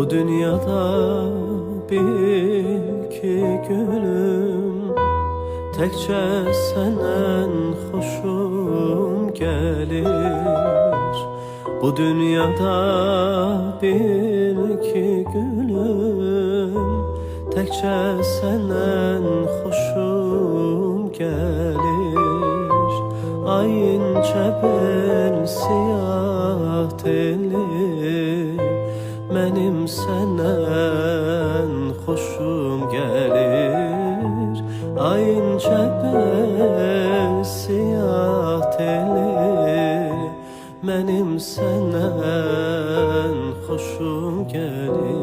Bu dünyada bil ki gülüm, tekçe senden hoşum gelir. Bu dünyada bil ki gülüm, tekçe senden hoşum gelir. Ayınca bel siyah telli, benim senden hoşum gelir. Ayınca bel siyah telli, benim senden hoşum gelir.